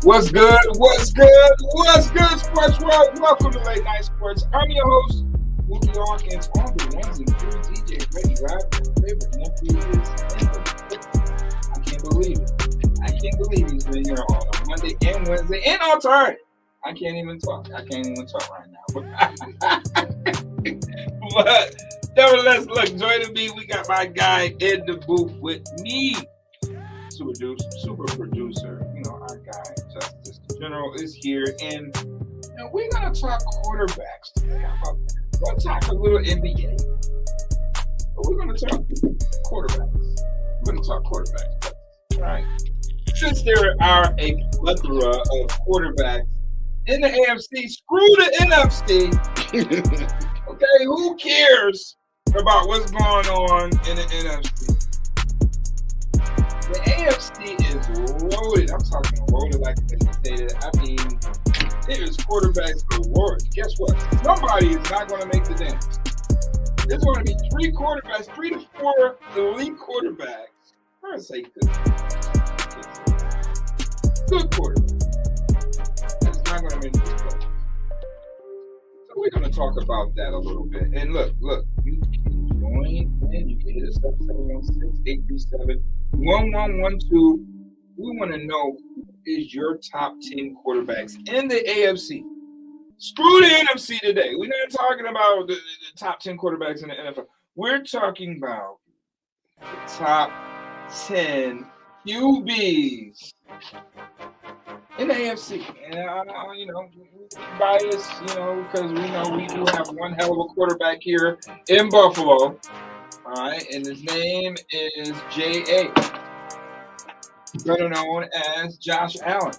What's good? What's good? What's good, Sports World? Welcome to Late Night Sports. I'm your host, Muki and on the ones and twos, DJ Ready Drive. My favorite nephew is I can't believe it. I can't believe he's been here on a Monday and Wednesday and on turn. I can't even talk. I can't even talk right now. But nevertheless, look, joining me, we got my guy in the booth with me. Super producer, our guy Justus the General is here, and we're gonna talk quarterbacks today. How about that? We're gonna talk a little NBA, but we're gonna talk quarterbacks. All right. Since there are a plethora of quarterbacks in the AFC, screw the NFC. Okay, who cares about what's going on in the NFC? The AFC is loaded. I'm talking loaded like they stated. I mean, there is quarterbacks galore. Guess what? Somebody is not going to make the dance. There's going to be 3 to 4 elite quarterbacks. I'm going to say good quarterbacks. That's not going to make this play. So we're going to talk about that a little bit. And look, you can join in. You can hit us up 716-837-1112. We want to know who is your top 10 quarterbacks in the AFC. Screw the NFC today. We're not talking about the top 10 quarterbacks in the NFL. We're talking about the top 10 QBs in the AFC. And we're biased, because we know we do have one hell of a quarterback here in Buffalo. All right, and his name is J.A., better known as Josh Allen,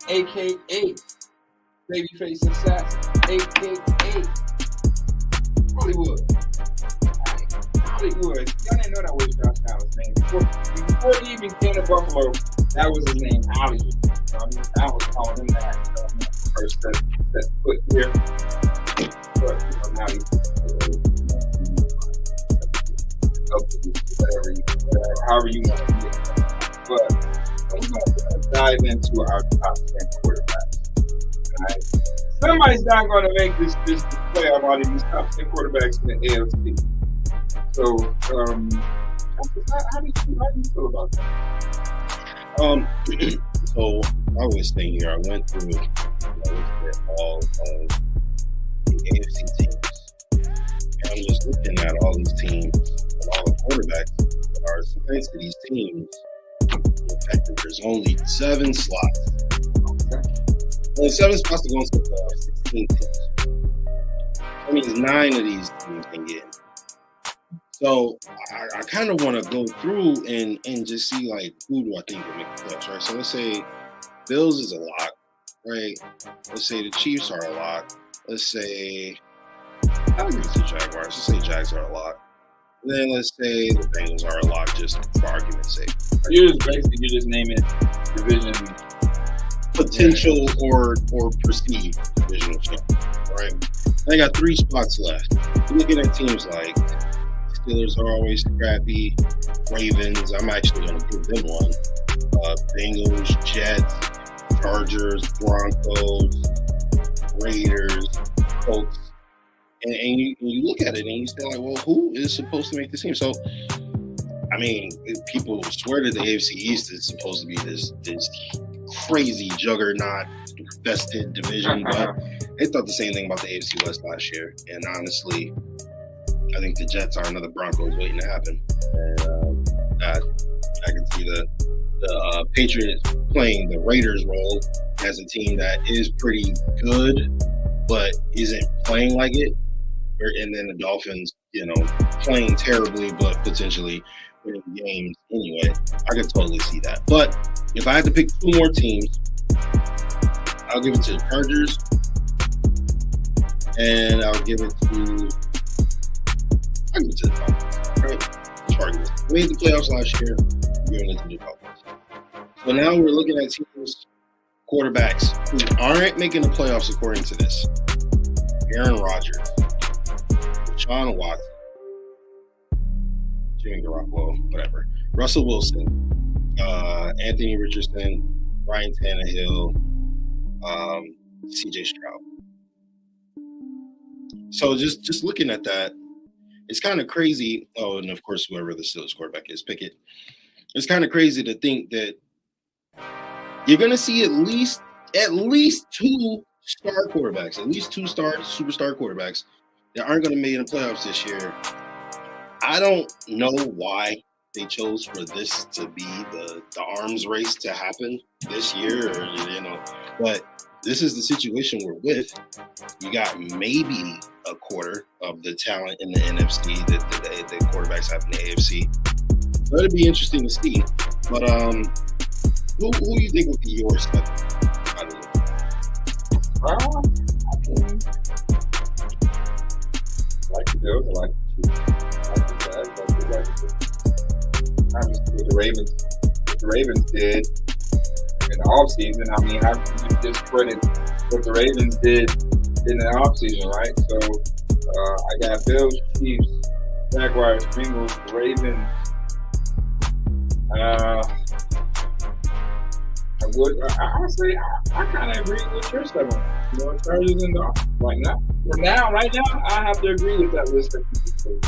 a.k.a. Babyface Assassin, a.k.a. Hollywood. Hollywood. Y'all didn't know that was Josh Allen's name. Before he even came to Buffalo, that was his name, Hollywood. I was calling him that first set foot here. But, now he's however you want to do it. But we're going to dive into our top 10 quarterbacks. Right? Somebody's not going to make this playoff out of these top 10 quarterbacks in the AFC. So, how do you feel about that? So I was thinking here, I went through all of the AFC teams. And I'm just looking at all these teams and all the quarterbacks that are assigned to these teams. In fact, there's only 7 slots. Only 7 spots to go into the playoffs, 16 teams. That means 9 of these teams can get in. So I kind of want to go through and just see like who do I think will make the playoffs, right? So let's say Bills is a lock, right? Let's say the Chiefs are a lock. Let's say I'll give it to the Jaguars. Let's say Jags are a lock. And then let's say the Bengals are a lock, just for argument's sake. You're just naming division potential or perceived divisional champion, right? I got 3 spots left. You're looking at teams like Steelers are always scrappy. Ravens, I'm actually going to give them one. Bengals, Jets, Chargers, Broncos, Raiders, Colts. And you look at it and you say, like, well, who is supposed to make this team? So, I mean, people swear that the AFC East is supposed to be this crazy juggernaut vested division, but they thought the same thing about the AFC West last year. And honestly, I think the Jets are another Broncos waiting to happen. And I can see the Patriots playing the Raiders role as a team that is pretty good, but isn't playing like it. And then the Dolphins, playing terribly, but potentially winning games anyway. I could totally see that. But if I had to pick 2 more teams, I'll give it to the Chargers, and I'll give it to the Dolphins. Right? Chargers made the playoffs last year. I'm giving it to the Dolphins. So now we're looking at teams, quarterbacks who aren't making the playoffs according to this. Aaron Rodgers, Deshaun Watson, Jimmy Garoppolo, whatever. Russell Wilson, Anthony Richardson, Ryan Tannehill, CJ Stroud. So just looking at that, it's kind of crazy. Oh, and of course, whoever the Steelers quarterback is, Pickett. It's kind of crazy to think that you're going to see at least 2 star quarterbacks, at least 2 superstar quarterbacks that aren't going to make the playoffs this year. I don't know why they chose for this to be the arms race to happen this year, but this is the situation we're with. You got maybe a quarter of the talent in the NFC that the quarterbacks have in the AFC. So it'd be interesting to see. But who do you think would be your step? Like the Bills, I like the Chiefs, obviously what the Ravens did in the offseason. I mean, how can you discredit what the Ravens did in the offseason, right? So I got Bills, Chiefs, Jaguars, Bengals, Ravens. I kind of agree with your stuff. Chargers and Dolphins. Right now, I have to agree with that list that you said.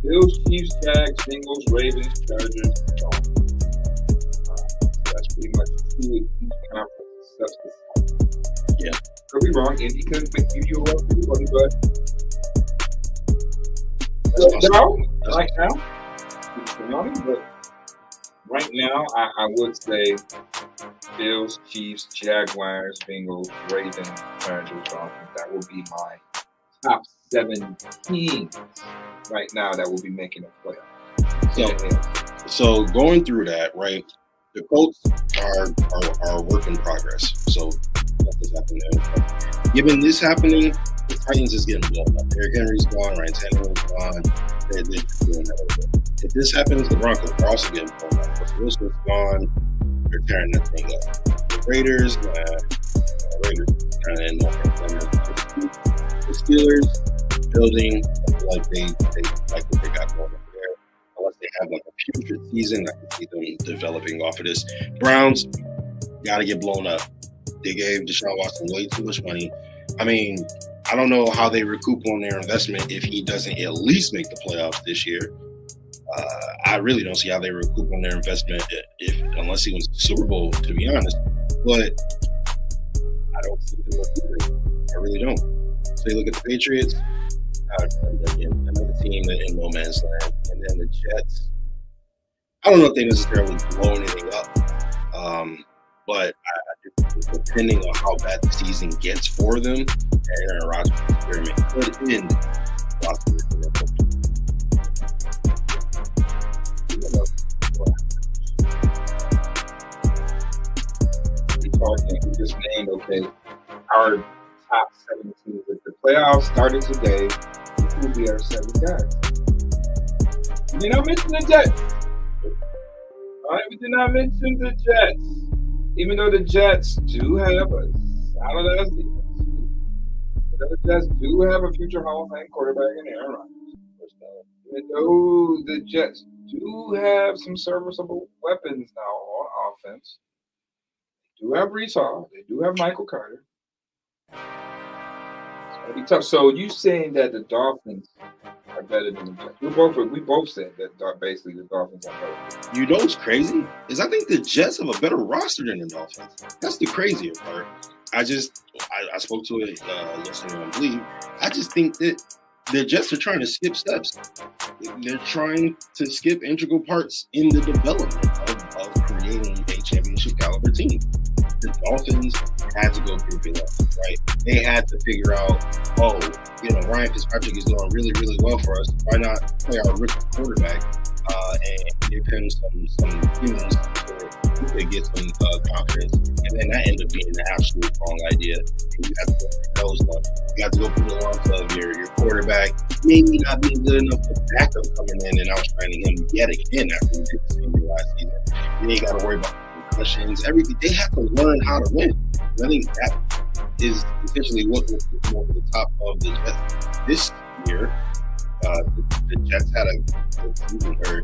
Bills, Chiefs, Jags, Bengals, Ravens, Chargers, Dolphins. That's pretty much each conference. Yeah. Could be wrong. Indy could give you a rough everybody, but right now, I would say Bills, Chiefs, Jaguars, Bengals, Ravens, Chargers, Dolphins. That would be my top 7 teams right now that will be making a playoff. So going through that, right? The Colts are a work in progress. So nothing's happening. Given this happening, the Titans is getting blown up. Derrick Henry's gone, Ryan Tannehill's gone. They're doing that. If this happens, the Broncos are also getting blown up. Russell Wilson's gone. They're tearing that thing up. The Raiders kind of in the Steelers building. I feel like they like what they got going over there. Unless they have like a putrid season, I can see them developing off of this. Browns got to get blown up. They gave Deshaun Watson way too much money. I mean, I don't know how they recoup on their investment if he doesn't at least make the playoffs this year. I really don't see how they recoup on their investment unless he wins the Super Bowl, to be honest. But I don't see them doing it. I really don't. So you look at the Patriots, another team in no man's land, and then the Jets. I don't know if they necessarily blow anything up, but depending on how bad the season gets for them, Aaron Rodgers' experiment could end. Okay, our top 7 teams. If the playoffs started today, this would be our 7 guys. We did not mention the Jets. All right, we did not mention the Jets. Even though the Jets do have a solid ass defense. The Jets do have a future Hall of Fame quarterback in Aaron Rodgers. Even though the Jets do have some serviceable weapons now on offense. They do have Brees Hall. They do have Michael Carter. It's going to be tough. So you saying that the Dolphins are better than the Jets? We both said that basically the Dolphins are better. You know what's crazy? Is I think the Jets have a better roster than the Dolphins. That's the crazier part. I spoke to it yesterday on Believe. I just think that the Jets are trying to skip steps. They're trying to skip integral parts in the development of creating a championship caliber team. The Dolphins had to go through it, right? They had to figure out, Ryan Fitzpatrick is doing really, really well for us. Why not play our rookie quarterback and give him some humans so he could get some confidence? And then that ended up being the absolute wrong idea. And you have to go through those ones. You have to go through the ones of your quarterback maybe not being good enough for backup coming in and outshining him yet again after we did the same thing last season. You ain't got to worry about concussions, everything. They have to learn how to win. And I think that is essentially what will put them over the top of the Jets this year. The Jets had a good season, or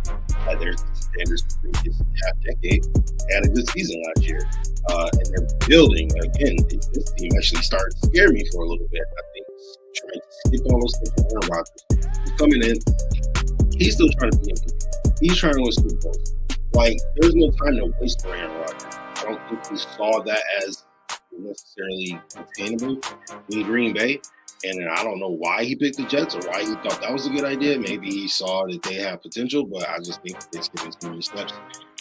their standards for the previous half decade. They had a good season last year, and they're building again. This team actually started to scare me for a little bit. I think trying to skip all those things for Aaron Rodgers. He's coming in. He's still trying to be MVP. He's trying to win Super Bowls. Like, there's no time to waste for Aaron Rodgers. I don't think we saw that as necessarily attainable in Green Bay. And I don't know why he picked the Jets or why he thought that was a good idea. Maybe he saw that they have potential, but I just think they're skipping too many steps.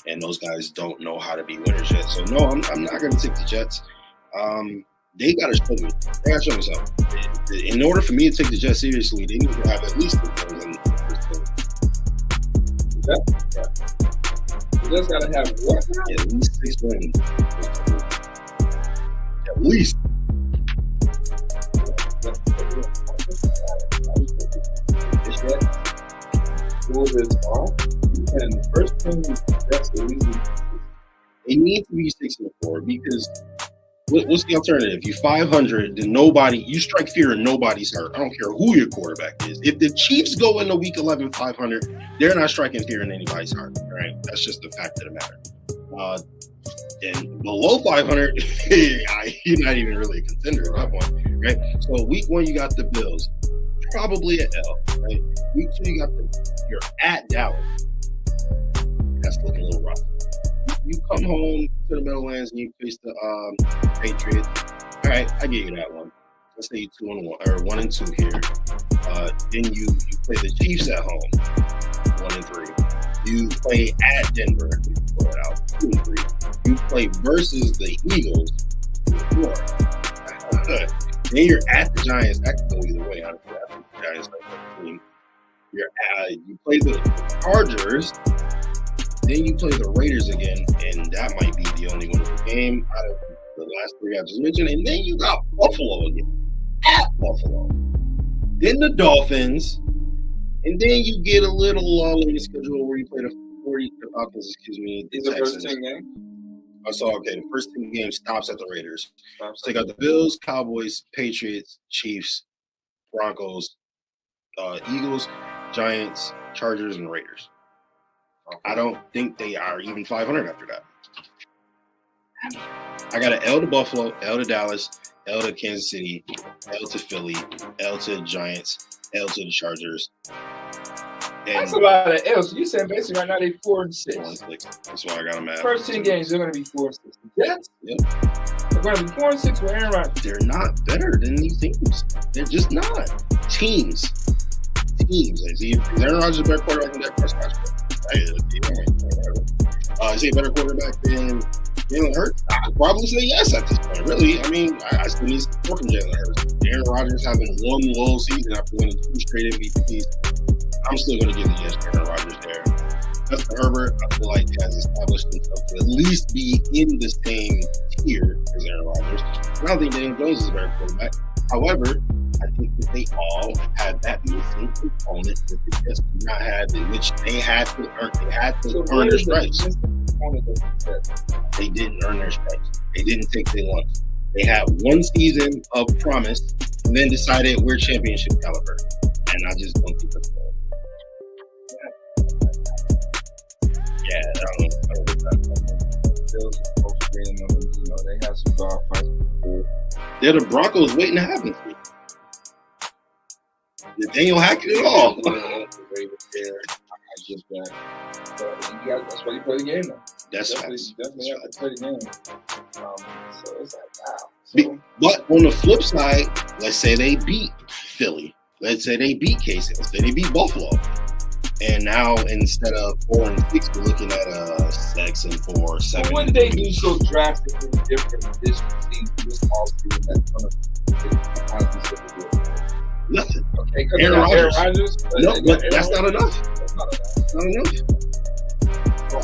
And those guys don't know how to be winners yet. So, no, I'm not going to take the Jets. They got to show me. They got to show me something. In order for me to take the Jets seriously, they need to have at least 3 wins in the first game. Yeah. You just got to have what? Yeah, at least 6 wins. At least. And first thing that's the reason it needs to be 6-4 because what's the alternative? You 500, then you strike fear and nobody's hurt. I don't care who your quarterback is. If the Chiefs go into week 11 500, they're not striking fear in anybody's heart. Right? That's just the fact of the matter. And below 500, you're not even really a contender at that point, right? So week 1, you got the Bills, probably an L, right? Week 2, you're at Dallas. That's looking a little rough. You come home to the Meadowlands and you face the Patriots. All right, I give you that one. Let's say 2-1 or 1-2 here. Then you play the Chiefs at home, 1-3. You play at Denver. You pull it out, 2-3. You play versus the Eagles, 4. Then you're at the Giants. That could go either way, honestly. I think the Giants are the team. You play the Chargers. Then you play the Raiders again, and that might be the only one of the game out of the last 3 I just mentioned. And then you got Buffalo again, at Buffalo. Then the Dolphins, and then you get a little lull in the schedule where you play the Falcons. These are first 10 games. The first 10 games stops at the Raiders. So you got the Bills, Cowboys, Patriots, Chiefs, Broncos, Eagles, Giants, Chargers, and Raiders. I don't think they are even 500 after that. I got an L to Buffalo, L to Dallas, L to Kansas City, L to Philly, L to the Giants, L to the Chargers. And that's a lot of L's. So you saying basically right now they 4-6. 4-6. That's why I got them at. First 10 games, they're going to be 4-6. Yes? Yep. They're going to be 4-6 with Aaron Rodgers. They're not better than these teams. They're just not. Teams. Is Aaron Rodgers a better quarterback than Dak Prescott? Is he a better quarterback than Jalen Hurts? I'd probably say yes at this point, really. I mean, I still need support from Jalen Hurts. Aaron Rodgers having one low season after winning 2 straight MVPs. I'm still going to give the yes to Aaron Rodgers there. Justin Herbert, I feel like, has established himself to at least be in the same tier as Aaron Rodgers. I don't think Daniel Jones is a better quarterback. However, I think that they all had that missing component that they just did not have, which they had to earn. They had to earn their stripes. They didn't earn their stripes. They didn't take their lumps. They had one season of promise and then decided we're championship caliber. And I just don't think that's good. Yeah, I don't think that's Bills are supposed to bring them, you know, they have some dog fights before. They're the Broncos waiting to happen for you. Nathaniel Hackett at all. I get that. But that's why you play the game now. That's definitely have to play the game. So it's like, wow. So, but on the flip side, let's say they beat Philly. Let's say they beat KC. Let's say they beat Buffalo. And now instead of 4-6, we're looking at 6-4, 7. What did they do so drastically different this season, this offseason that's going to honestly good? Nothing. Okay, Aaron Rodgers. No, but that's not enough. That's not enough. Not enough. So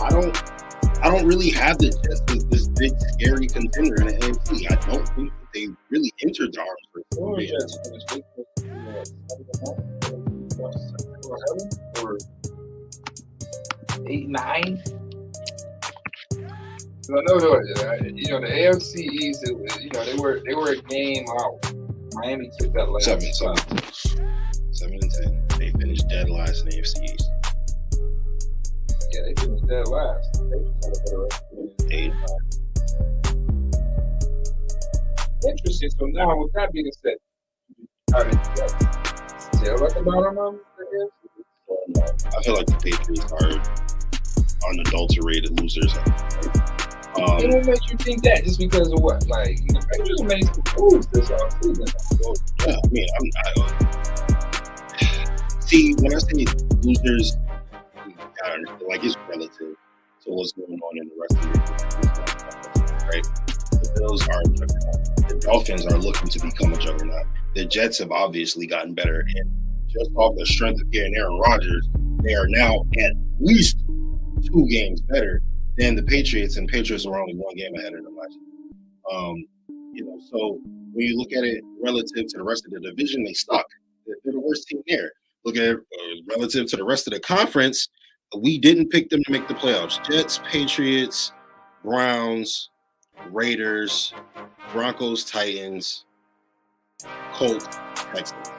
I don't really have the Jets as this big scary contender in the NFC. I don't think that they really entered the arms for Or 8-9. No. You know, the AFC East. You know, they were a game out. Miami took that last 7-10. They finished dead last in the AFC East. Yeah, they finished dead last. They just had a better record. 8-5. Interesting. So now, with that being said, how did you still at the bottom of the AFC? I feel like the Patriots are unadulterated losers. It will make you think that just because of what? Like, the Patriots made some moves this offseason. Yeah, I mean, see, when I say losers, like it's relative to what's going on in the rest of the right? The Bills are a juggernaut. The Dolphins are looking to become a juggernaut. The Jets have obviously gotten better, and just off the strength of getting Aaron Rodgers, they are now at least 2 games better than the Patriots, and Patriots were only 1 game ahead of them last year. You know, so when you look at it relative to the rest of the division, they suck. They're the worst team there. Look at it relative to the rest of the conference, we didn't pick them to make the playoffs. Jets, Patriots, Browns, Raiders, Broncos, Titans, Colts, Texans.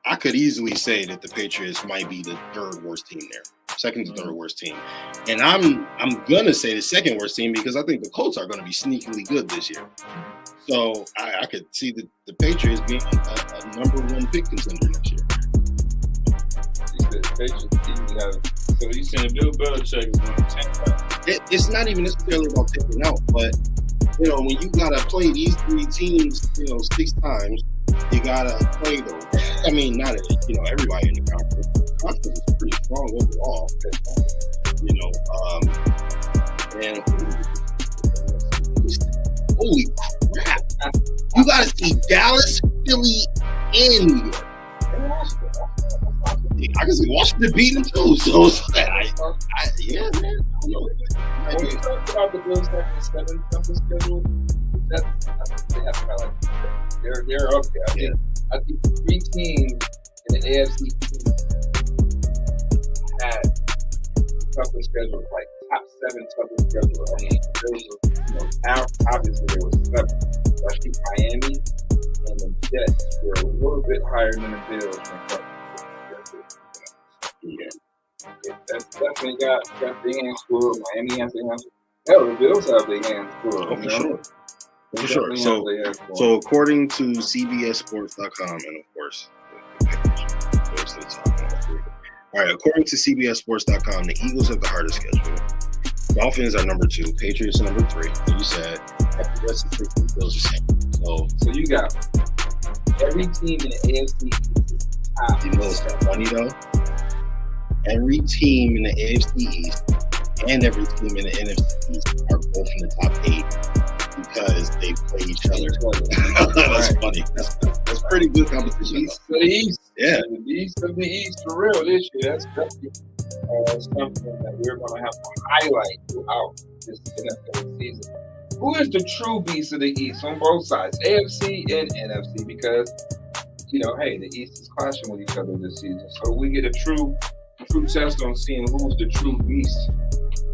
I could easily say that the Patriots might be the 3rd worst team there. 2nd to 3rd worst team. And I'm gonna say the 2nd worst team because I think the Colts are gonna be sneakily good this year. So I could see the Patriots being a number 1 pick contender next year. So you saying Bill Belichick is going to tank out? It's not even necessarily about taking out, but you know, when you gotta play these 3 teams, 6 times, you gotta play them. I mean, not everybody in the conference. The conference is pretty strong overall. And holy crap! You gotta see Dallas, Philly, and New York. I can see Washington beating them too. So yeah, man. When you talk about the Bills having a 7 something schedule, I think they have kind of like they're up there. I think 3 teams in the AFC had something scheduled, like top 7 something schedule. I mean, there was obviously there was 7. So I think Miami and the Jets were a little bit higher than the Bills when it comes. Yeah, that's definitely got their hands full. Miami has their hands full. Hell, the Bills have their hands full. Oh, for sure. So according to CBSSports.com, and of course, all right, according to CBSSports.com, the Eagles have the hardest schedule. Dolphins are number 2. Patriots are number 3. Like you said, the rest of the Bills are the same. So you got every team in the AFC East top. You know what's that funny though? Every team in the AFC East and every team in the NFC East are both in the top 8 because they play each other. That's funny. That's pretty good competition. East of the East. Yeah. The East of the East for real this year. That's something that we're going to have to highlight throughout this NFL season. Who is the true beast of the East on both sides, AFC and NFC? Because, hey, the East is clashing with each other this season. So we get a true test on seeing who's the true beast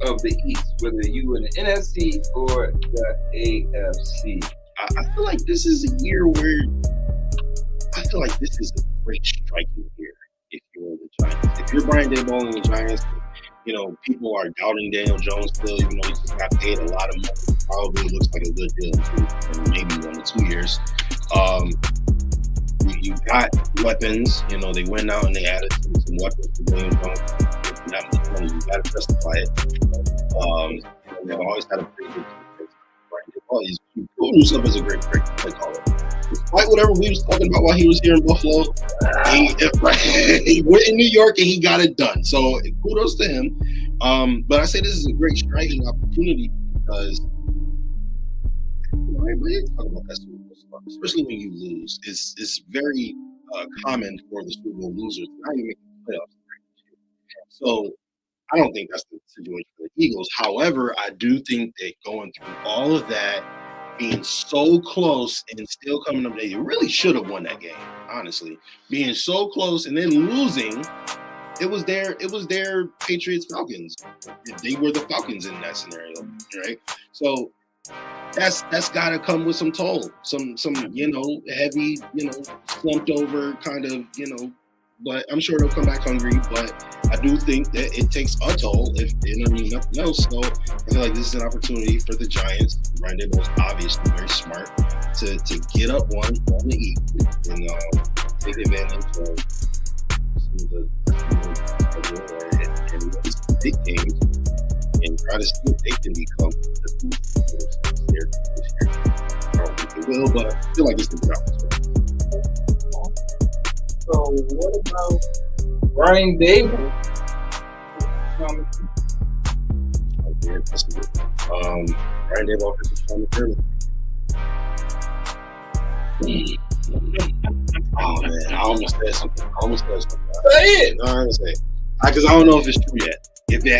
of the East, whether you in the NFC or the AFC. I feel like this is a year where I feel like this is a great striking year if you're the Giants. If you're Brian Daboll and the Giants, people are doubting Daniel Jones still, even though he just got paid a lot of money. Probably looks like a good deal in maybe 1 or 2 years. You got weapons. They went out and they added some weapons to Daniel Jones. If you have the money, you got to justify it. They've always had a pretty good defense. Brian Daboll, he's proven himself as a great play caller. Despite whatever we was talking about while he was here in Buffalo, he went in New York and he got it done. So kudos to him. But I say this is a great striking opportunity because everybody talking about that Super Bowl stuff, especially when you lose. It's very common for the Super Bowl losers to not even make the playoffs. So I don't think that's the situation for the Eagles. However, I do think that going through all of that, being so close and still coming up, they really should have won that game, honestly. Being so close and then losing, it was their Patriots Falcons. They were the Falcons in that scenario, right? So that's got to come with some toll, some heavy, slumped over kind of, but I'm sure they'll come back hungry. But I do think that it takes a toll, if nothing else. So I feel like this is an opportunity for the Giants. Brian Daboll is obviously very smart to get up one on the East and take advantage of some of the schedule and win some big games and try to see if they can become the best this year. I don't think they will, but I feel like it's a good opportunity. So what about Brian Daboll? Okay, that's good. Brian Daboll versus Sean McDermott. Oh man, I almost said something. Say it. No, I'm gonna say because I don't know if it's true yet. If the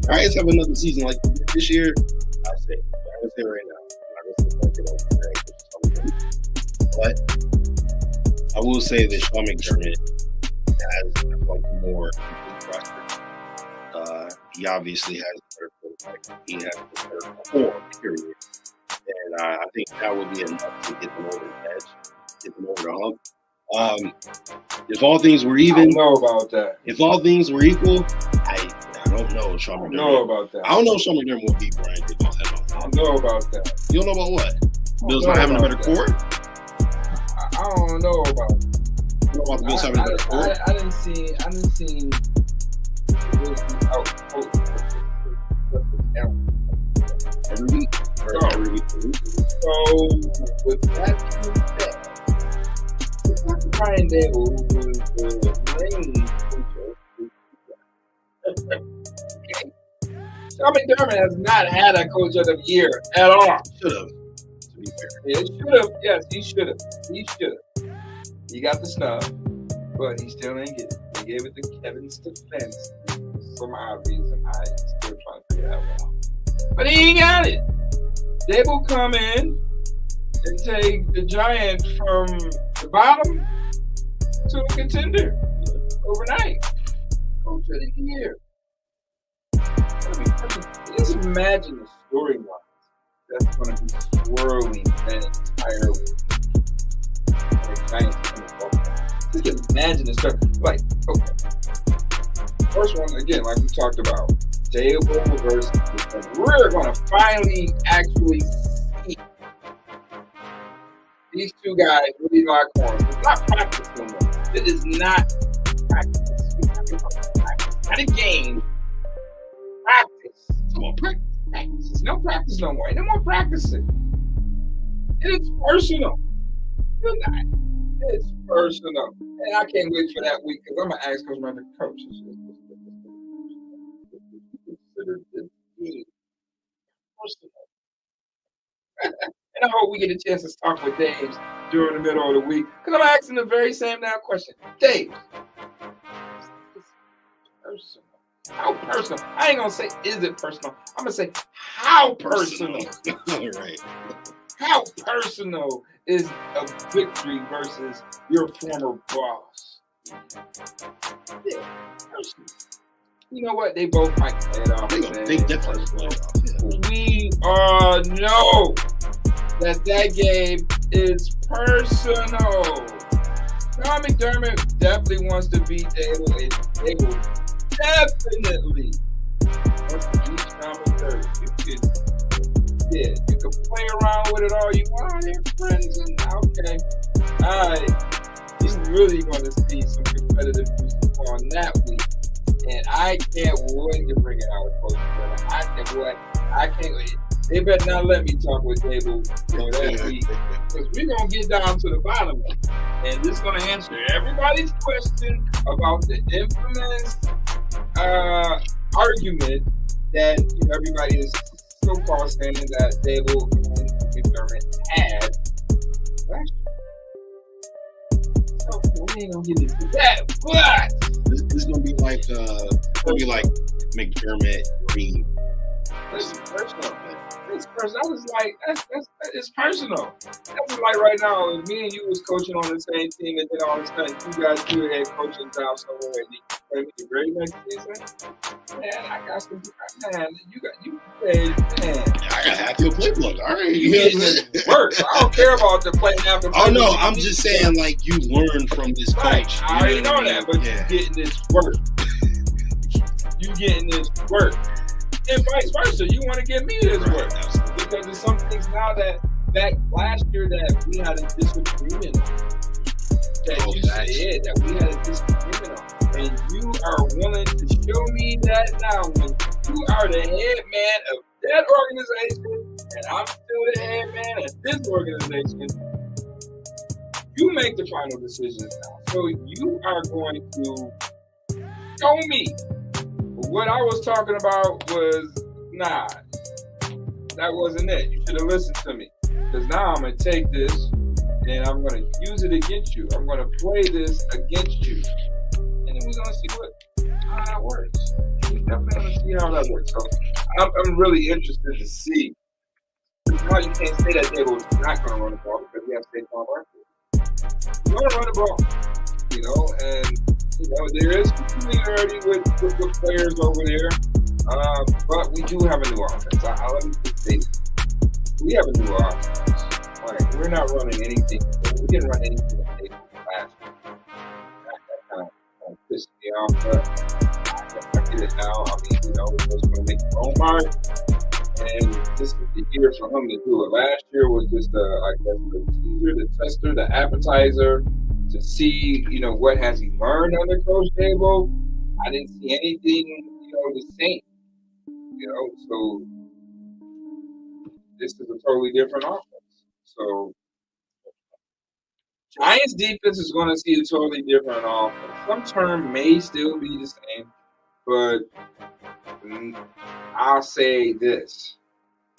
Giants have another season like this year, I say it. I'm gonna say it right now. I'm not gonna say but I will say that Sean McDermott has like more roster. He obviously has a better quarterback. He has a better core, period. And I think that would be enough to get them over the edge, get them over the hump. If all things were even, I don't know about that. If all things were equal, I don't know if Sean McDermott. Know about that. I don't know if Sean McDermott will beat Brian Daboll. I don't know about that. You don't know about what? Bills not having a better core? I don't know about it. You know about the Bills having a better core? I didn't see every week. Every week. So with that being said, it's not Brian Daboll who was the main coach. Sean McDermott has not had a coach of the year at all. Should have, to be fair. Yeah, should have. Yes, he should have. He got the snub, but he still didn't get it. They gave it to Kevin Stefanski. For some odd reason, I still trying to figure that one out. But he ain't got it. Daboll come in and take the Giants from the bottom to a contender overnight. Coach of the year. Just imagine the storyline that's going to be swirling that entire week. The Giants coming over. Just imagine the story. Like, okay. First one, again, like we talked about, Daboll versus we're going to finally actually see these two guys really lock horns. It's not practice no more. It is not practice. Not a game. Practice. Come on, practice. It's no practice no more. Ain't no more practicing. It's personal. You're not. It's personal. And I can't wait for that week because I'm going to ask those other coaches. Consider this team personal. And I hope we get a chance to talk with Dave during the middle of the week because I'm asking the very same now question. Dave, personal? How personal? I ain't gonna say is it personal. I'm gonna say how personal. Right. How personal is a victory versus your former boss? Yeah, personal. You know what? They both might play it off. They definitely play it off. Yeah. We all know that game is personal. Sean McDermott definitely wants to beat Dable, and Dable definitely wants to beat Sean McDermott. You can play around with it all you want. They're friends, and okay. All right. You really want to see some competitive music on that week. And I can't wait to bring it out, Coach. I can't wait. I can't wait. They better not let me talk with Dable that week, because we're going to get down to the bottom of it. And this is going to answer everybody's question about the infamous argument that everybody is so-called saying that Dable and McDermott had last year. So we ain't going to get into that, but this is going to be like McDermott Reed. It's personal. It's personal. I was like, it's personal. That's like right now, if me and you was coaching on the same team, and then all of a sudden you guys do head coaching job somewhere, and you play me the very next season. Man, I got some. Man, you played. Man, I got half your playbook. All right, you getting this work. I don't care about the play after. Oh no, I'm just saying, like, you learn from this coach. I already know that, but you getting this work. You getting this work. And vice versa, you want to give me this work. Because there's some things now that back last year that we had a disagreement on. That you said that we had a disagreement on. And you are willing to show me that now when you are the head man of that organization and I'm still the head man of this organization. You make the final decisions now. So you are going to show me. What I was talking about was, nah, that wasn't it. You should have listened to me. Because now I'm going to take this and I'm going to use it against you. I'm going to play this against you. And then we're going to see how that works. We're definitely going to see how that works. So I'm really interested to see. Now you can't say that Dable is not going to run the ball because we have Saquon Barkley. He's going to run the ball. And there is familiarity with the players over there, but we do have a new offense. Let me just say this. We have a new offense. Like, we're not running anything. We didn't run anything last year. That kind of pissed me off, but I get it now. I mean, we're just going to make the own mark, and this is the year for him to do it. Last year was just, the teaser, the tester, the appetizer, to see, what has he learned under Coach Dable. I didn't see anything, the same. So this is a totally different offense. So Giants defense is going to see a totally different offense. Some term may still be the same, but I'll say this.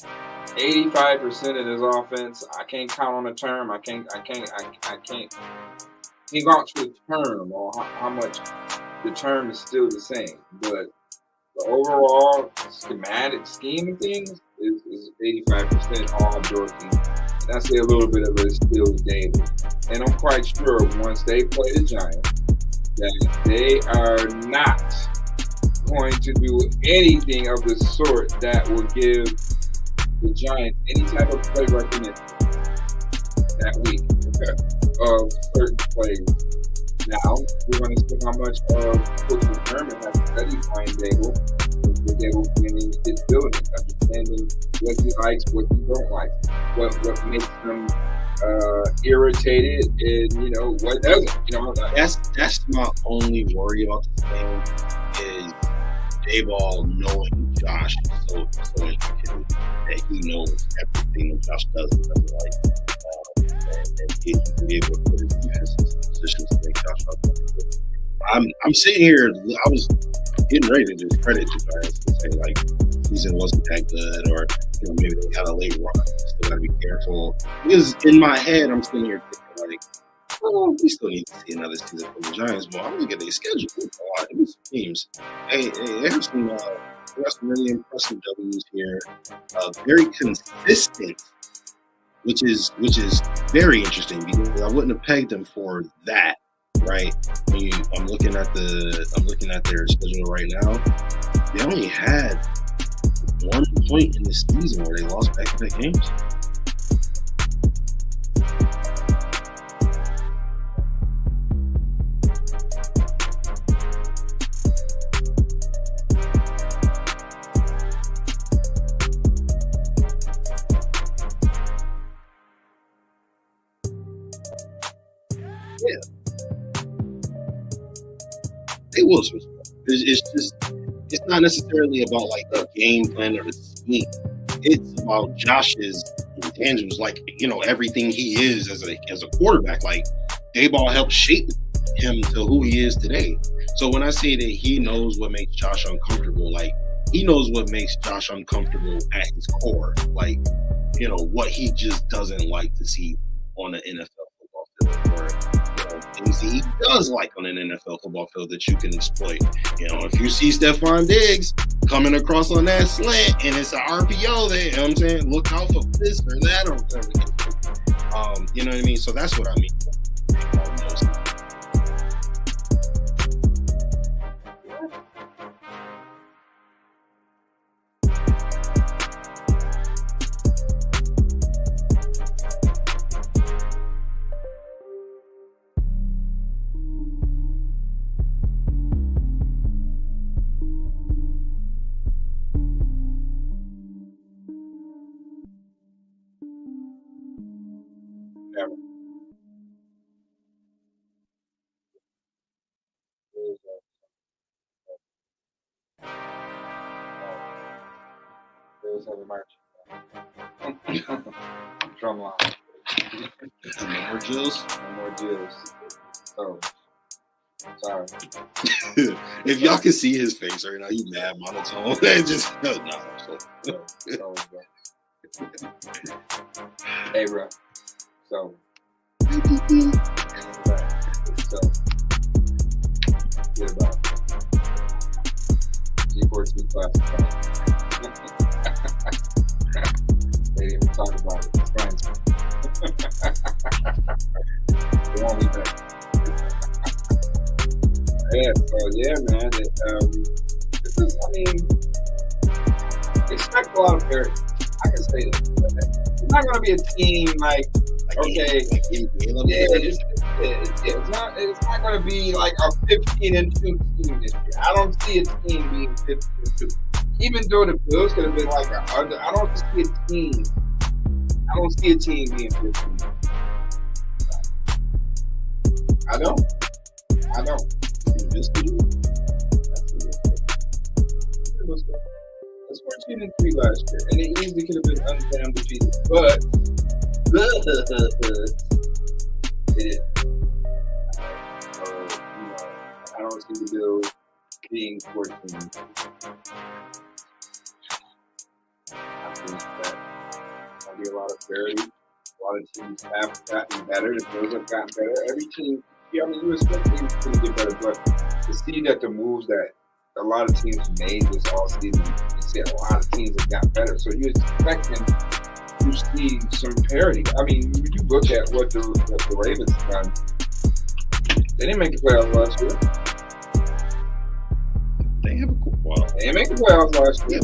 85% of this offense, I can't count on a term. I can't vouch for the term or how much the term is still the same, but the overall schematic scheme of things is 85% all Dorothy. And I say a little bit of it is still Dable. And I'm quite sure once they play the Giants that they are not going to do anything of the sort that will give the Giants any type of play recognition that week of certain plays. Now, we're going to see how much of Coach McDermott has studied Brian Dable, what Dable in his building, understanding what he likes, what he don't like, what makes him irritated, and what doesn't. That's my only worry about the thing is Dayball knowing Josh so intricately that he knows everything that Josh does and doesn't like. And he can be able to put his defense in positions to make Josh good. I'm sitting here, I was getting ready to discredit you guys and say, like, season wasn't that good, or maybe they had a late run. Still gotta be careful. Because in my head, I'm sitting here thinking, like, Well, we still need to see another season from the Giants, but I'm looking at their schedule. Oh, there's some teams. They have some really impressive W's here. Very consistent, which is very interesting because I wouldn't have pegged them for that, right? I'm looking at their schedule right now. They only had 1 point in the season where they lost back-to-back games. They will switch. It's not necessarily about like a game plan or a scheme. It's about Josh's intangibles, like everything he is as a quarterback. Like Dayball helped shape him to who he is today. So when I say that he knows what makes Josh uncomfortable, like he knows what makes Josh uncomfortable at his core. Like what he just doesn't like to see on the NFL football field, or things he does like on an NFL football field that you can exploit. If you see Stephon Diggs coming across on that slant and it's an RPO there, you know what I'm saying? Look out for this or that or whatever. You know what I mean? So that's what I mean. Drumline. No more Jills. No more Jills. So, sorry. If y'all can see his face right now, he's mad monotone. Just Hey, bro. So, good about it. G14 classified. They didn't even talk about it. It's friends. They won't be back. Man. This is, expect a lot of parity. I can say this. It's not going to be a team like okay, it's not going to be like a 15-2 team this year. I don't see a team being 15-2. Even though the Bills could have been like I don't see a team. I don't see a team being 15. I don't. That's 14-3 last year, and it easily could have been undefeated, but it is. So, I don't see the Bills being 14. I think that there'll be a lot of parity. A lot of teams have gotten better. The Bills have gotten better. Every team, you expect teams to get better, but to see that the moves that a lot of teams made this offseason, you see a lot of teams have gotten better. So you expect them to see some parity. I mean, when you look at what the Ravens have done, they didn't make the playoffs last year. They have a cool They didn't make the playoffs last year.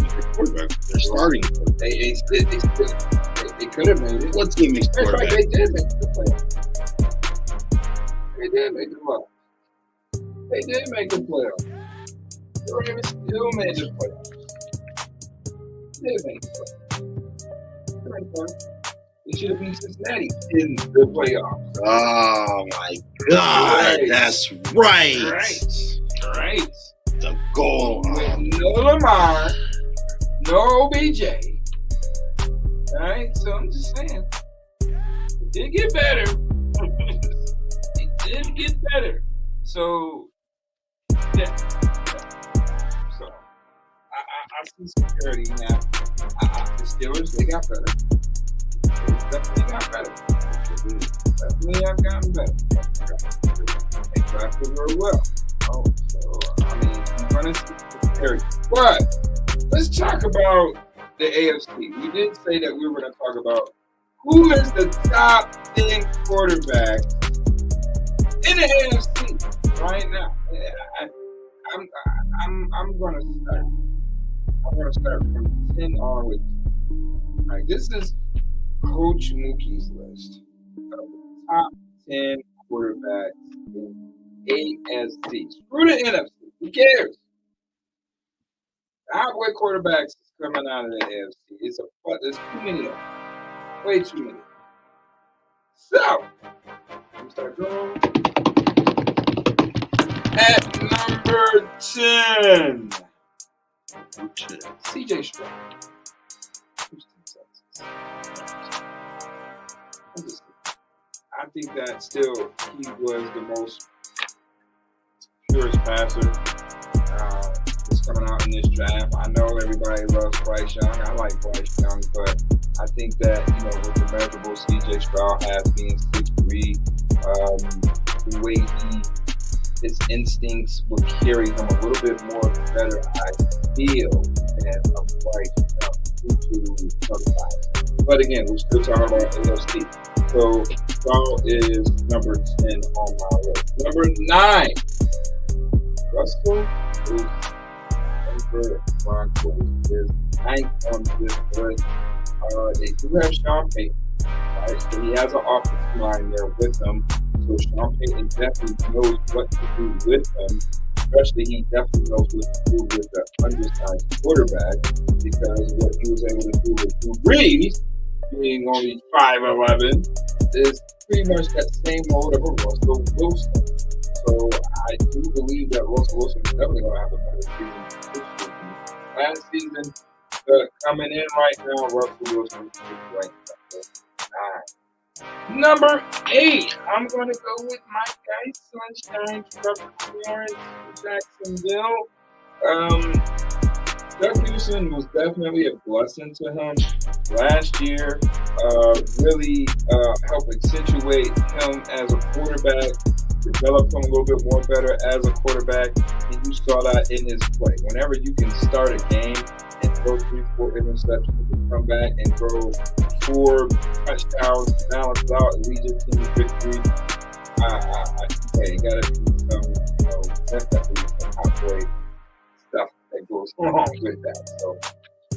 They're starting. They could have made it. What team makes That's quarterback? right, they did make the playoffs. They did make the playoffs. They did make the playoffs. The Ravens still made the playoffs. They did make the playoffs. They should have beat Cincinnati in the playoffs. Oh my God, Right. that's right. Right. The goal. With no Lamar, no OBJ. Alright, so I'm just saying. It did get better. It did get better. So, yeah. So, I see some parity now. The Steelers, they got better. They definitely got better. definitely have gotten better. They drafted very well. Oh, so I mean, you're gonna see this area. But let's talk about the AFC. We did say that we were going to talk about who is the top 10 quarterback in the AFC right now. I'm going to start. I'm going to start from 10 onward. All right, this is Coach Muki's list of the top 10 quarterbacks in AFC. Screw the NFC. Who cares? The Cowboy quarterbacks is coming out of the AFC. There's too many of them. Way too many. So, we start going. At number 10, CJ Stroud. I think that still he was the most purest passer. Coming out in this draft. I know everybody loves Bryce Young. I like Bryce Young, but I think that, with the measurable CJ Stroud has being 6'3", the way his instincts will carry him a little bit more better, I feel, than a Bryce Young due to other guys. But again, we're still talking about AFC. So Stroud is number 10 on my list. Number 9, Russell Wilson. Broncos is 9th on this list. They do have Sean Payton, right? So he has an offensive line there with him. So Sean Payton definitely knows what to do with him. Especially, he definitely knows what to do with the undersized quarterback, because what he was able to do with Drew Brees, being only 5'11", is pretty much that same mode of a Russell Wilson. So I do believe that Russell Wilson is definitely going to have a better season. Last season, coming in right now, Russell Wilson is ranked number 9. Number 8, I'm going to go with my guy, Sunshine Trevor Lawrence, Jacksonville. Doug Peterson was definitely a blessing to him last year. Really helped accentuate him as a quarterback. Developed him a little bit more better as a quarterback, and you saw that in his play. Whenever you can start a game and throw 3-4 interceptions and come back and throw 4 touchdowns to balance it out and lead your team to victory, you gotta do some, definitely some halfway stuff that goes along with that. So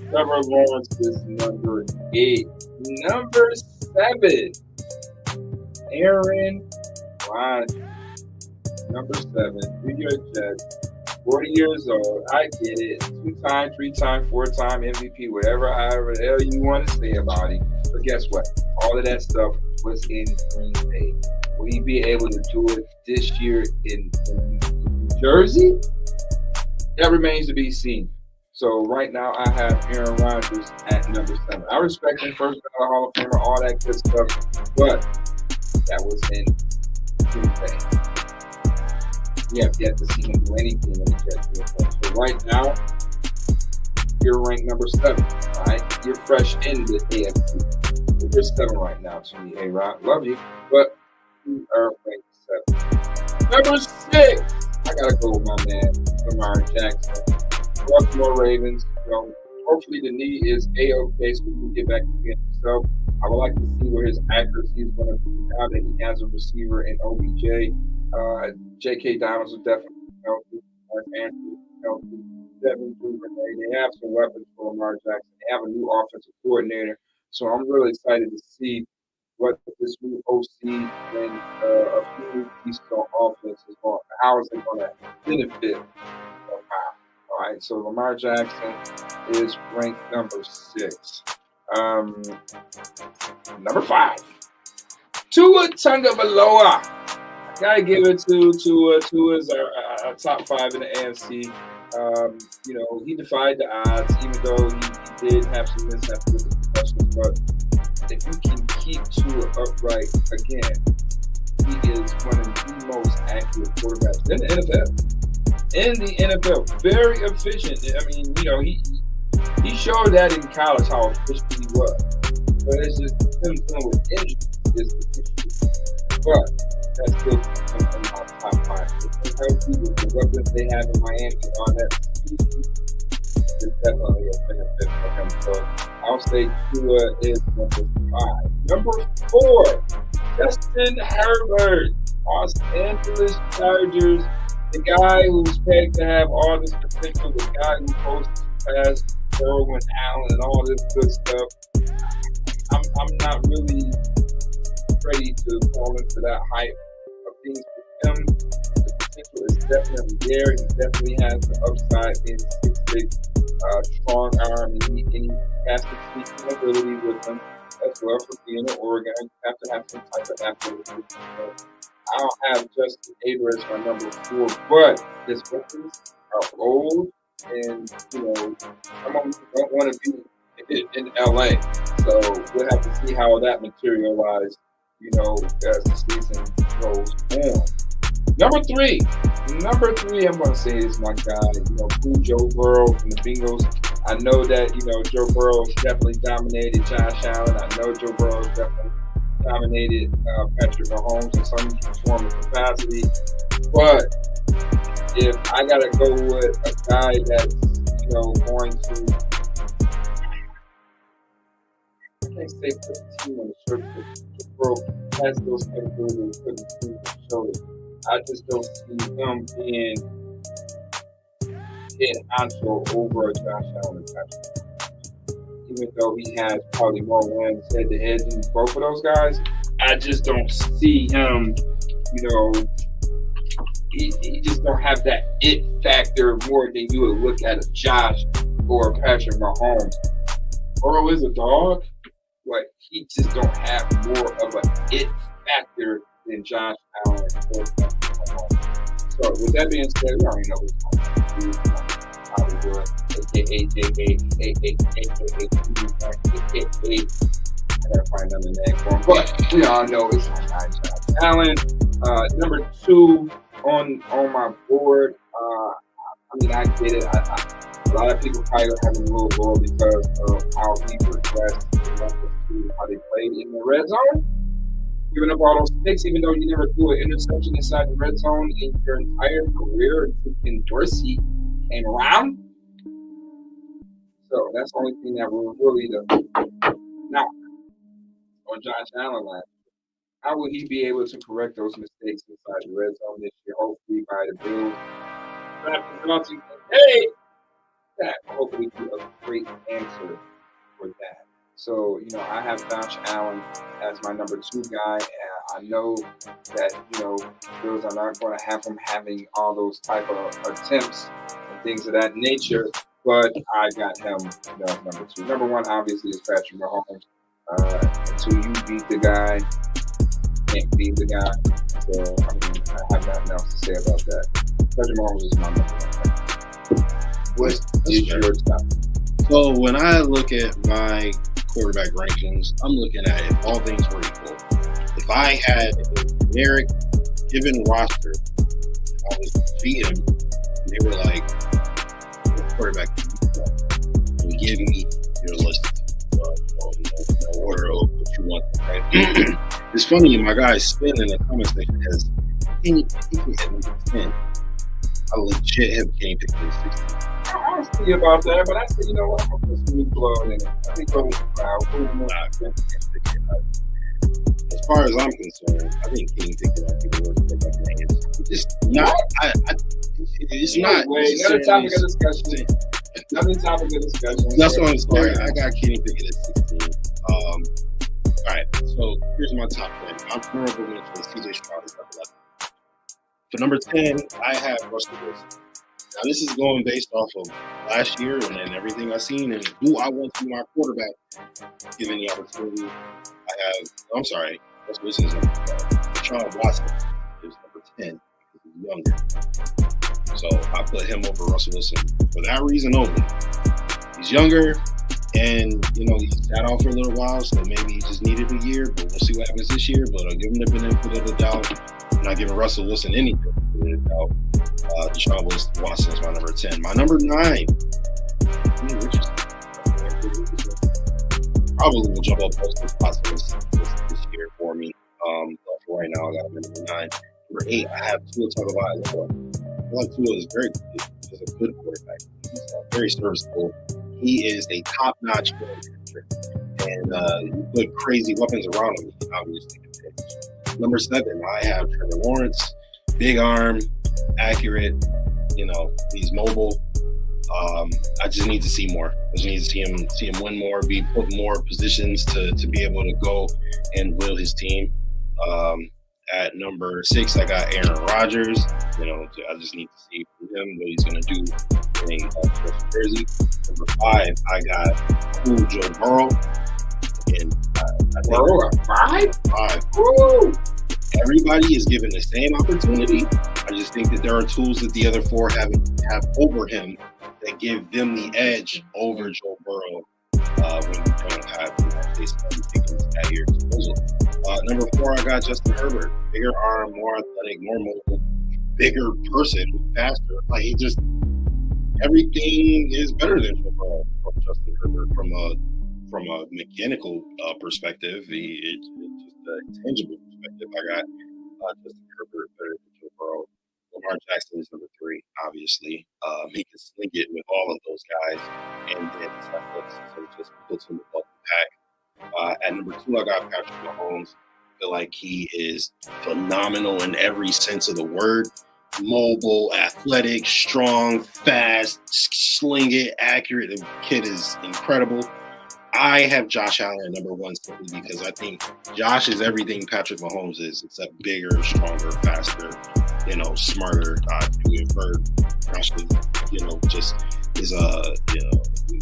Trevor Lawrence is number 8. Number 7, Aaron Rodgers. Number 7, New York Jets, 40 years old. I get it. 2-time, 3-time, 4-time MVP, however the hell you want to say about him. But guess what? All of that stuff was in Green Bay. Will he be able to do it this year in New Jersey? That remains to be seen. So right now I have Aaron Rodgers at number 7. I respect him, first ballot Hall of Famer, all that good stuff, but that was in Green Bay. We have yet to see him do anything in the Jets. So right now, you're ranked number 7. All right, you're fresh in the AFC. So you're 7 right now to me, A-Rod. Love you, but you are ranked 7. Number 6, I gotta go with my man, Lamar Jackson. Baltimore Ravens. Hopefully the knee is A-okay, so we can get back to being himself. I would like to see where his accuracy is going to be now that he has a receiver in OBJ. J.K. Dobbins will definitely be healthy. Mark Andrews is healthy. Devin Duvernay. They have some weapons for Lamar Jackson. They have a new offensive coordinator. So I'm really excited to see what this new OC and a few new pieces on offense is going. How is it going to benefit Ohio? All right. So Lamar Jackson is ranked number 6. Number 5, Tua Tagovailoa. Gotta give it to Tua is our top 5 in the AFC. He defied the odds, even though he did have some mishaps with the concussions. But if you can keep Tua upright again, he is one of the most accurate quarterbacks in the NFL. Very efficient. I mean, he showed that in college how efficient he was. But it's just him dealing with injuries. is the issue. But that's still in my top five. If they're healthy with the weapons they have in Miami and all that, it's definitely a benefit for him. So I'll say Tua is number 5. Number 4, Justin Herbert, Los Angeles Chargers. The guy who's pegged to have all this potential, the guy who posts past Irwin Allen and all this good stuff. I'm not really ready to fall into that hype of things with him. The potential is definitely there. He definitely has the upside being 6'6", strong arm, and he has the speaking ability with him as well for being in Oregon. You have to have some type of athleticism. So I don't have Justin Herbert as my number 4, but his weapons are old, and some of them don't want to be in LA. So we'll have to see how that materializes, as the season goes on. Number three, I'm going to say is my guy, Joe Burrow from the Bengals. I know that, Joe Burrow has definitely dominated Josh Allen. I know Joe Burrow has definitely dominated Patrick Mahomes in some form of capacity. But if I got to go with a guy that's, going to, I can't say put the team on the shirt, but Joe Burrow has those capabilities to put the team on the shoulder. I just don't see him being Ancho over Josh Allen and Patrick. Even though he has probably more wins head-to-head than both of those guys, I just don't see him, he just don't have that it factor more than you would look at a Josh or a Patrick Mahomes. Burrow is a dog, but he just don't have more of an it factor than Josh Allen or Patrick Mahomes. So with that being said, we already know who's going to Hollywood, aka I gotta find another name for him, but we all know it's my guy Josh Allen. Number 2 on my board. I get it. A lot of people probably have him a little low because of how he progressed relative to how they played in the red zone. Giving up all those picks, even though you never threw an interception inside the red zone in your entire career until Ken Dorsey came around. So that's the only thing that was really the knock on Josh Allen last year. How will he be able to correct those mistakes inside the red zone this year? Hopefully by the Bills. Hey, that hopefully be a great answer for that. So, I have Josh Allen as my number 2 guy, and I know that, Bills are not going to have him having all those type of attempts and things of that nature, but I got him as number 2. Number 1, obviously, is Patrick Mahomes. Until you beat the guy, can't beat the guy. So, I have nothing else to say about that. Patrick Mahomes is my number 1. What is your top? So, when I look at my quarterback rankings, I'm looking at if all things were equal. If I had a generic given roster, I was beat him, and they were like, what quarterback do you want? And give me your list, no order of what you want. Right? It's funny, my guy Spin in the comment section has Kenny Pickett at number 10. I legit have Kenny Pickett at 16. I was thinking about that, but I said, you know what? I'm going to put some new blood in it. I think going to as far as I'm concerned, I think Kenny Pickett might be the worst quarterback in the hands. It's not. It's not. Another topic of discussion. That's what I'm saying. I got Kenny Pickett at 16. All right. So here's my top 10. I'm honorable mention CJ Stroud is number 11. For number 10, I have Russell Wilson. Now, this is going based off of last year and then everything I've seen and who I want to be my quarterback given the opportunity. Russell Wilson is number 12. Deshaun Watson is number 10 because he's younger. So I put him over Russell Wilson for that reason only. He's younger and, he sat off for a little while, so maybe he just needed a year, but we'll see what happens this year. But I'll give him the benefit of the doubt. I'm not giving Russell Wilson any benefit of the doubt. Deshaun Watson is my number 10. My number 9, probably will jump up most of the spots this year for me. But for right now, I got him at number 9. Number 8, I have Tua Tagovailoa. I like Tua is is a good quarterback. He's very serviceable. He is a top-notch quarterback, and you put crazy weapons around him. He obviously can pitch. Number 7, I have Trevor Lawrence. Big arm, accurate. He's mobile. I just need to see more. I just need to see him win more, be put in more positions to be able to go and will his team. At number 6, I got Aaron Rodgers. I just need to see from him what he's going to do in Jersey. Number 5, I got Joe Burrow. And I think Burrow at 5? 5. Woo! Everybody is given the same opportunity. I just think that there are tools that the other 4 have over him that give them the edge over Joe Burrow when you don't have taken at your disposal. Number 4, I got Justin Herbert. Bigger arm, more athletic, more mobile, bigger person, faster. Like everything is better than Joe Burrow from Justin Herbert from a mechanical perspective. It's just a tangible perspective. I got Justin Herbert better than Joe Burrow. Lamar Jackson is number 3, obviously. He can sling it with all of those guys, and then so it just puts him above the pack. At number 2, I got Patrick Mahomes. I feel like he is phenomenal in every sense of the word. Mobile, athletic, strong, fast, sling it, accurate. The kid is incredible. I have Josh Allen at number 1 simply because I think Josh is everything Patrick Mahomes is, except bigger, stronger, faster, smarter. We've heard Josh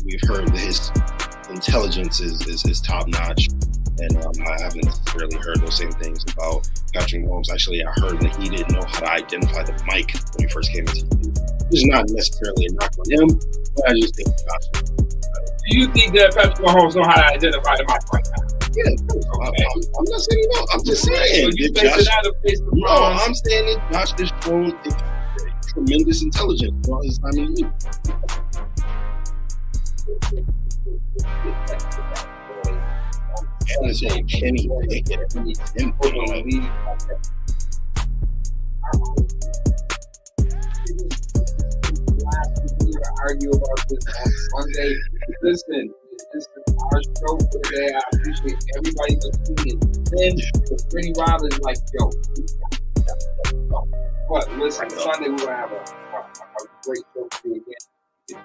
we've heard that his intelligence is top notch, and I haven't necessarily heard those same things about Patrick Mahomes. Actually, I heard that he didn't know how to identify the mic when he first came into the league. Which is not necessarily a knock on him, but I just think Josh. Do you think that Patrick Mahomes know how to identify the mic right now? Yeah, okay. I'm not saying no. I'm just saying. So you Josh, no, I'm saying that Josh has shown tremendous intelligence throughout his time in the league. And it's a Kenny Pickett input on the league. We're going to argue about this on Sunday. Listen, this is our show for today. I appreciate everybody listening. Then the Brittany Robbins like, yo, but listen, Sunday we're going to have a great show for you again.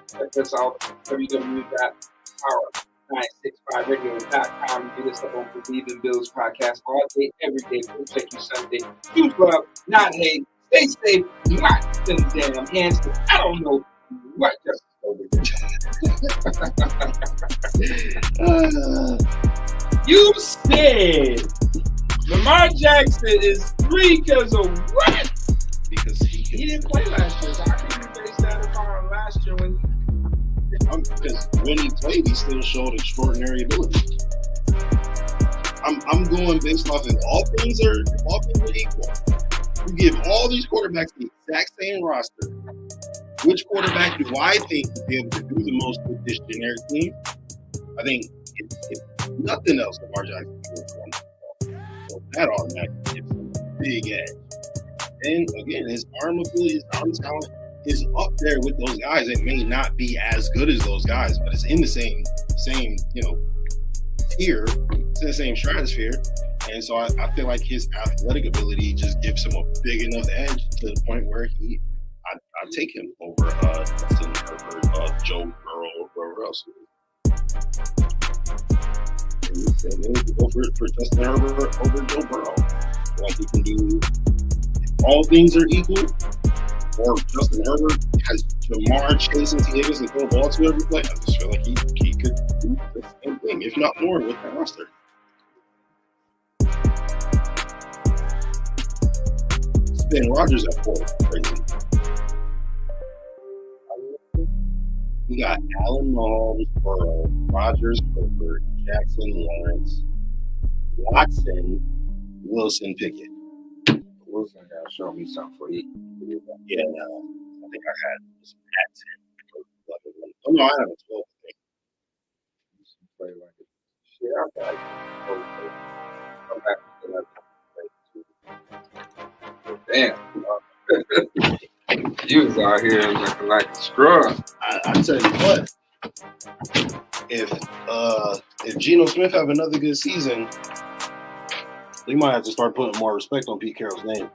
Check us out, www.power965radio.com. Get us up on Believe in Bills podcast all day, every day. We'll check you Sunday. Choose love, not hate. Stay safe, not in the damn hands. I don't know what just over You said Lamar Jackson is 3 because of what? Because he didn't play last year. So how can you base that upon last year because when he played, he still showed extraordinary ability. I'm going based off of all things are equal. You give all these quarterbacks the exact same roster. Which quarterback do I think would be able to do the most with this generic team? I think if nothing else, Lamar Jackson is one. So that automatically gives him a big edge. And again, his arm ability, his arm talent is up there with those guys. It may not be as good as those guys, but it's in the same tier. It's in the same stratosphere. And so I feel like his athletic ability just gives him a big enough edge to the point where I'd take him over Justin Herbert, Joe Burrow, or whoever else. And go for Justin Herbert over Joe Burrow. I feel like he can do, if all things are equal, or Justin Herbert has Jamar Chase and T. Higgins and throw the ball to every play. I just feel like he could do the same thing, if not more, with that roster. Then Rodgers at 4. Crazy. We got Allen, Mahomes, Burrow, Rodgers, Herbert, Jackson, Lawrence, Watson, Wilson, Pickett. Wilson got to show me something for you. Yeah, no, I think I had this at 10 or 11. Oh, no, I have a 12. I think. Play like it. Shit, okay. Come back to 11. Damn. You was out here looking like a scrub. I tell you what, if Geno Smith have another good season, we might have to start putting more respect on Pete Carroll's name.